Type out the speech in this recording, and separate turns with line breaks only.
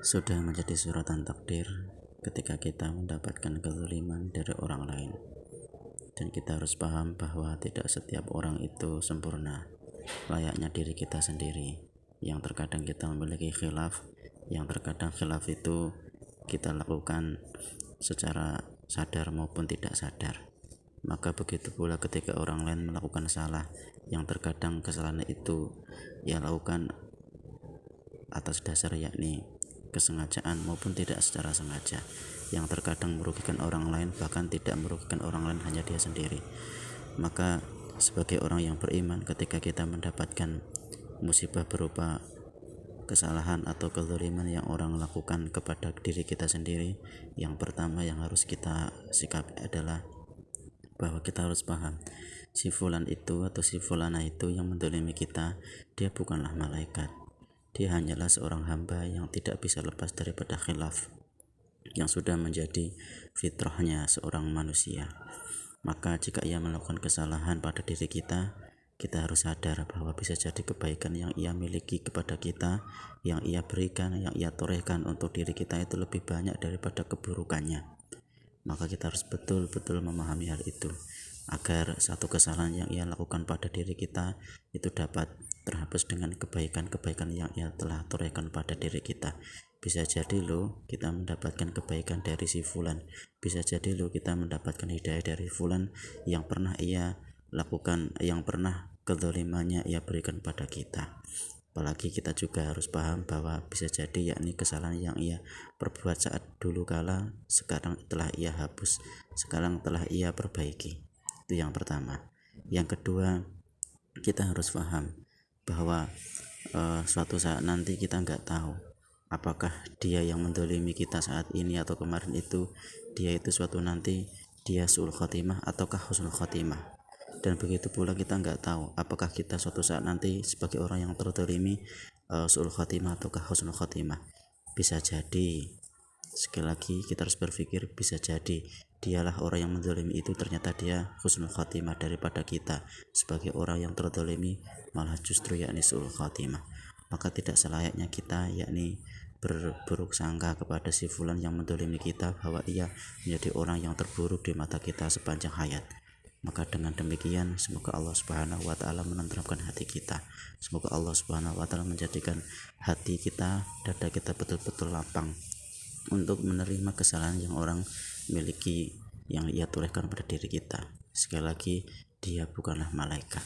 Sudah menjadi suratan takdir ketika kita mendapatkan kezaliman dari orang lain, dan kita harus paham bahwa tidak setiap orang itu sempurna. Layaknya diri kita sendiri, yang terkadang kita memiliki khilaf, yang terkadang khilaf itu kita lakukan secara sadar maupun tidak sadar. Maka begitu pula ketika orang lain melakukan salah, yang terkadang kesalahan itu ia lakukan atas dasar yakni kesengajaan maupun tidak secara sengaja, yang terkadang merugikan orang lain, bahkan tidak merugikan orang lain, hanya dia sendiri. Maka sebagai orang yang beriman, ketika kita mendapatkan musibah berupa kesalahan atau kezaliman yang orang lakukan kepada diri kita sendiri, yang pertama yang harus kita sikapi adalah bahwa kita harus paham, si fulan itu atau si fulana itu yang mendolimi kita, dia bukanlah malaikat. Dia hanyalah seorang hamba yang tidak bisa lepas daripada khilaf, yang sudah menjadi fitrahnya seorang manusia. Maka jika ia melakukan kesalahan pada diri kita harus sadar bahwa bisa jadi kebaikan yang ia miliki kepada kita, yang ia berikan, yang ia torehkan untuk diri kita itu lebih banyak daripada keburukannya. Maka kita harus betul-betul memahami hal itu, agar satu kesalahan yang ia lakukan pada diri kita itu dapat terhapus dengan kebaikan-kebaikan yang ia telah torehkan pada diri kita. Bisa jadi loh kita mendapatkan kebaikan dari si fulan, bisa jadi loh kita mendapatkan hidayah dari fulan yang pernah ia lakukan, yang pernah kezalimannya ia berikan pada kita. Apalagi kita juga harus paham bahwa bisa jadi yakni kesalahan yang ia perbuat saat dulu kala, sekarang telah ia hapus, sekarang telah ia perbaiki. Itu yang pertama. Yang kedua, kita harus paham bahwa suatu saat nanti kita nggak tahu apakah dia yang mendolimi kita saat ini atau kemarin itu, dia itu suatu nanti dia su'ul khotimah ataukah husnul khotimah. Dan begitu pula kita nggak tahu apakah kita suatu saat nanti sebagai orang yang terdolimi su'ul khotimah ataukah husnul khotimah. Bisa jadi, sekali lagi kita harus berpikir, bisa jadi dialah orang yang mendolimi itu ternyata dia husnul khotimah daripada kita sebagai orang yang terdolimi malah justru yakni su'ul khotimah. Maka tidak selayaknya kita yakni berburuk sangka kepada si fulan yang mendolimi kita bahwa ia menjadi orang yang terburuk di mata kita sepanjang hayat. Maka dengan demikian semoga Allah Subhanahu wa taala menenteramkan hati kita. Semoga Allah Subhanahu wa taala menjadikan hati kita, dada kita betul-betul lapang untuk menerima kesalahan yang orang miliki, yang ia torehkan pada diri kita. Sekali lagi, dia bukanlah malaikat.